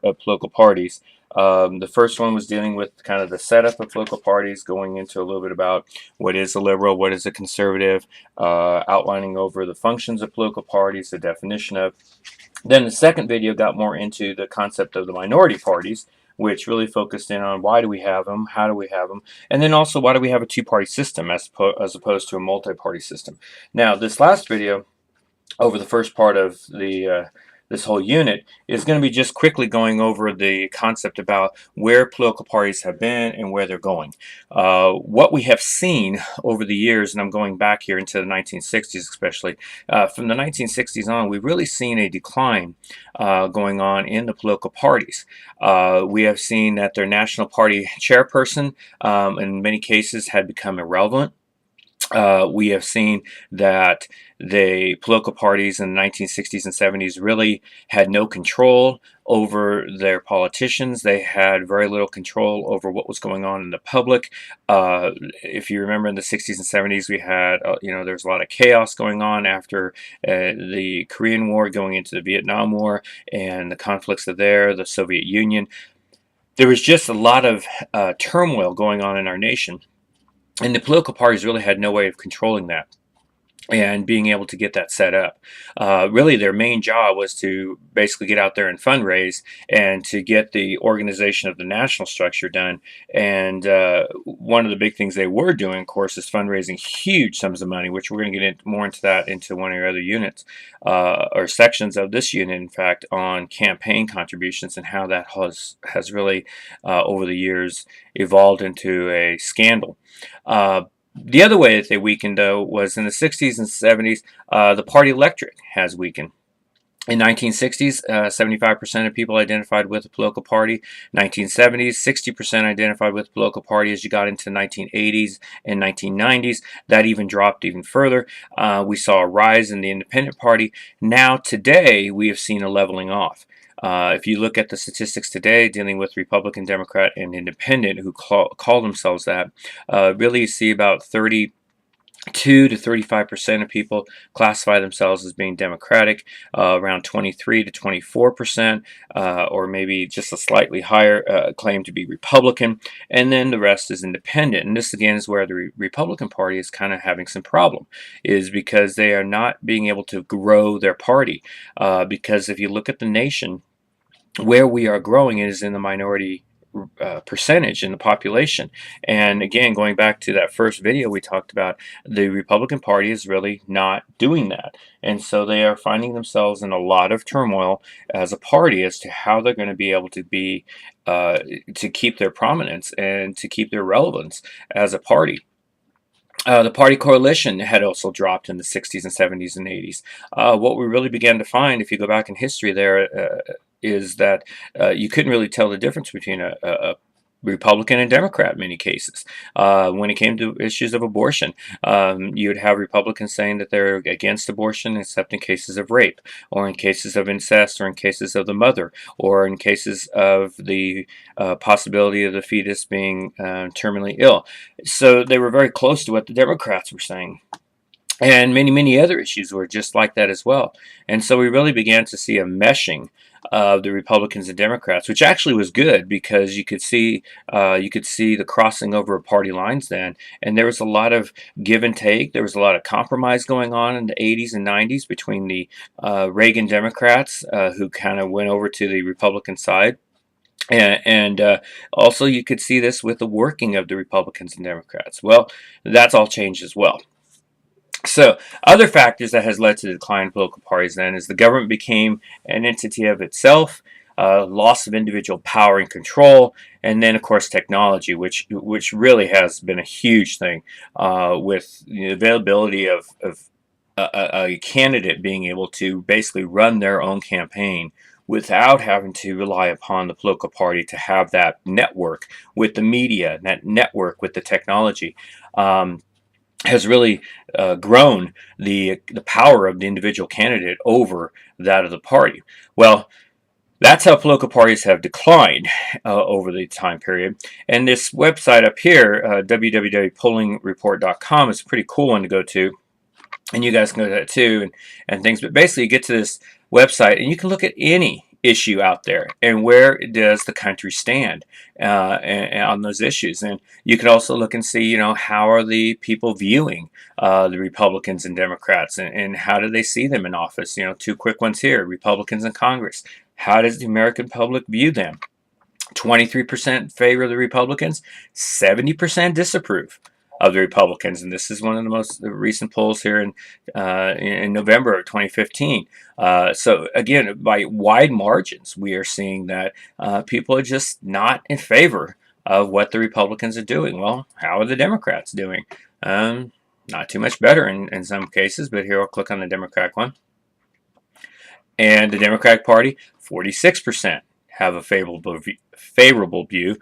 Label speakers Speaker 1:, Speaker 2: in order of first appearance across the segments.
Speaker 1: political parties. The first one was dealing with kind of the setup of political parties, going into a little bit about what is a liberal, what is a conservative, outlining over the functions of political parties, the definition of. Then the second video got more into the concept of the minority parties, which really focused in on why do we have them, how do we have them, and then also why do we have a two-party system as opposed to a multi-party system. Now, this last video over the first part of the this whole unit is going to be just quickly going over the concept about where political parties have been and where they're going. What we have seen over the years, and I'm going back here into the 1960s especially, from the 1960s on, we've really seen a decline going on in the political parties. We have seen that their national party chairperson, in many cases, had become irrelevant. We have seen that the political parties in the 1960s and 70s really had no control over their politicians. They had very little control over what was going on in the public. If you remember in the 60s and 70s, we had, there was a lot of chaos going on after the Korean War, going into the Vietnam War, and the conflicts of there, the Soviet Union. There was just a lot of turmoil going on in our nation. And the political parties really had no way of controlling that and being able to get that set up. Really, their main job was to basically get out there and fundraise and to get the organization of the national structure done. And one of the big things they were doing, of course, is fundraising huge sums of money, which we're going to get more into that into one of your other units or sections of this unit, in fact, on campaign contributions and how that has really, over the years, evolved into a scandal. The other way that they weakened, though, was in the 60s and 70s, the party electorate has weakened. In 1960s, 75% of people identified with a political party. 1970s, 60% identified with a political party. As you got into 1980s and 1990s, that even dropped even further. We saw a rise in the independent party. Now, today, we have seen a leveling off. If you look at the statistics today dealing with Republican, Democrat, and Independent, who call themselves that, really you see about 32 to 35% of people classify themselves as being Democratic, around 23 to 24%, or maybe just a slightly higher claim to be Republican, and then the rest is Independent. And this again is where the Republican Party is kind of having some problem, is because they are not being able to grow their party. Because if you look at the nation, where we are growing is in the minority percentage in the population. And again, going back to that first video we talked about, the Republican Party is really not doing that. And so they are finding themselves in a lot of turmoil as a party as to how they're going to be able to be to keep their prominence and to keep their relevance as a party. The party coalition had also dropped in the 60s and 70s and 80s. What we really began to find, if you go back in history there, is that you couldn't really tell the difference between a Republican and Democrat in many cases. When it came to issues of abortion, you would have Republicans saying that they're against abortion except in cases of rape, or in cases of incest, or in cases of the mother, or in cases of the possibility of the fetus being terminally ill. So they were very close to what the Democrats were saying. And many, many other issues were just like that as well. And so we really began to see a meshing of the Republicans and Democrats, which actually was good because you could see the crossing over of party lines then, and there was a lot of give and take. There was a lot of compromise going on in the 80s and 90s between the Reagan Democrats, who kind of went over to the Republican side. And also you could see this with the working of the Republicans and Democrats. Well, that's all changed as well. So, other factors that has led to the decline in political parties then is the government became an entity of itself, loss of individual power and control, and then of course technology, which really has been a huge thing with the availability of a candidate being able to basically run their own campaign without having to rely upon the political party to have that network with the media, that network with the technology. Has really grown the power of the individual candidate over that of the party. Well, that's how political parties have declined over the time period. And this website up here, www.pollingreport.com, is a pretty cool one to go to. And you guys can go to that too and things. But basically, you get to this website and you can look at any issue out there, and where does the country stand on those issues? And you could also look and see, how are the people viewing the Republicans and Democrats, and how do they see them in office? Two quick ones here: Republicans in Congress. How does the American public view them? 23% favor the Republicans, 70% disapprove of the Republicans, and this is one of the most recent polls here in November of 2015. So again, by wide margins, we are seeing that people are just not in favor of what the Republicans are doing. Well, how are the Democrats doing? Not too much better in some cases, but here I'll click on the Democratic one. And the Democratic Party, 46% have a favorable view,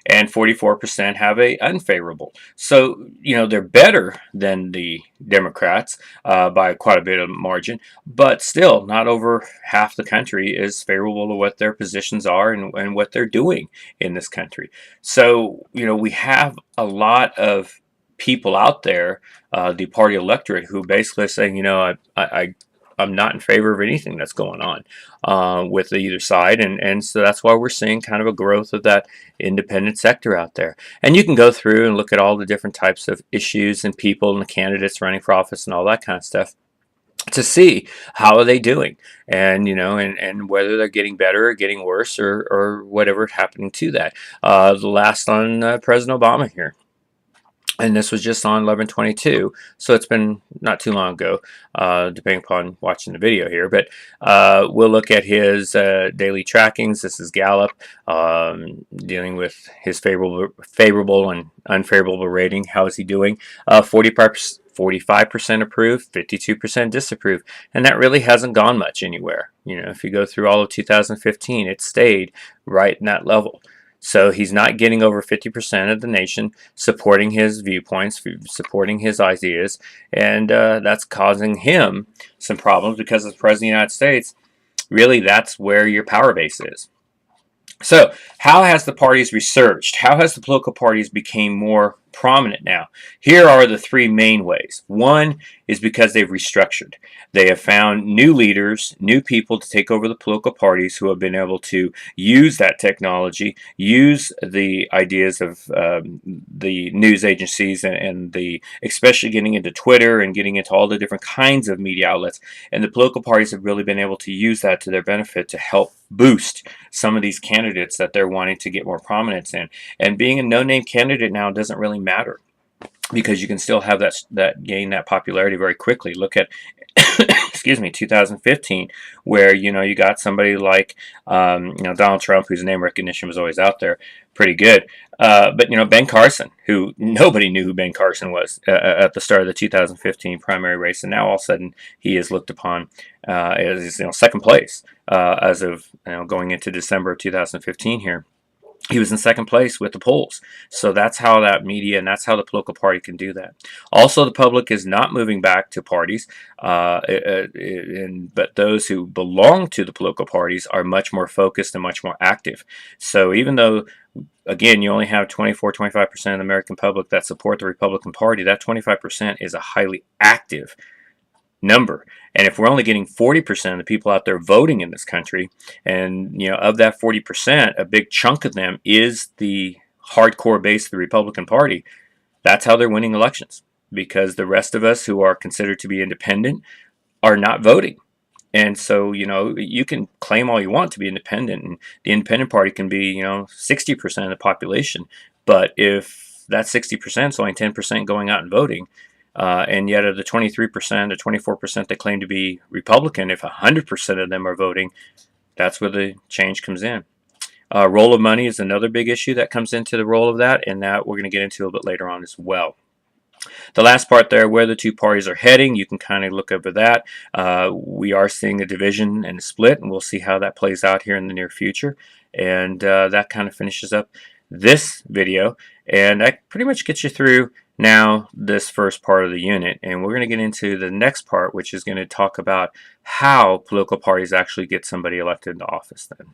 Speaker 1: and 44% have a unfavorable. So they're better than the Democrats by quite a bit of margin, but still not over half the country is favorable to what their positions are and what they're doing in this country. So we have a lot of people out there, the party electorate, who basically are saying, I'm not in favor of anything that's going on with either side, and so that's why we're seeing kind of a growth of that independent sector out there. And you can go through and look at all the different types of issues and people and the candidates running for office and all that kind of stuff to see how are they doing, and and whether they're getting better or getting worse, or whatever happening to that. The last on President Obama here. And this was just on 11/22, so it's been not too long ago, depending upon watching the video here. But we'll look at his daily trackings. This is Gallup, dealing with his favorable and unfavorable rating. How is he doing? 45% approve, 52% disapprove, and that really hasn't gone much anywhere. If you go through all of 2015, it stayed right in that level. So he's not getting over 50% of the nation supporting his viewpoints, supporting his ideas, and that's causing him some problems because as President of the United States, really that's where your power base is. So how has the parties resurged? How has the political parties become more prominent now? Here are the three main ways. One is because they've restructured. They have found new leaders, new people to take over the political parties who have been able to use that technology, use the ideas of the news agencies and the especially getting into Twitter and getting into all the different kinds of media outlets. And the political parties have really been able to use that to their benefit to help boost some of these candidates that they're wanting to get more prominence in. And being a no-name candidate now doesn't really matter, because you can still have that gain that popularity very quickly. Look at excuse me, 2015, where you got somebody like Donald Trump, whose name recognition was always out there, pretty good. But Ben Carson, who nobody knew who Ben Carson was at the start of the 2015 primary race, and now all of a sudden he is looked upon as second place as of going into December of 2015 here. He was in second place with the polls. So that's how that media and that's how the political party can do that. Also, the public is not moving back to parties, but those who belong to the political parties are much more focused and much more active. So even though, again, you only have 24-25% of the American public that support the Republican Party, that 25% is a highly active number. And if we're only getting 40% of the people out there voting in this country, and of that 40%, a big chunk of them is the hardcore base of the Republican Party, that's how they're winning elections, because the rest of us who are considered to be independent are not voting. And so, you can claim all you want to be independent, and the independent party can be, 60% of the population. But if that 60% is only 10% going out and voting, and yet of the 23% or 24% that claim to be Republican, if 100% of them are voting, that's where the change comes in. Role of money is another big issue that comes into the role of that, and that we're going to get into a little bit later on as well. The last part there, where the two parties are heading, you can kind of look over that. We are seeing a division and a split, and we'll see how that plays out here in the near future. And that kind of finishes up this video, and that pretty much gets you through now this first part of the unit. And we're going to get into the next part, which is going to talk about how political parties actually get somebody elected into office then.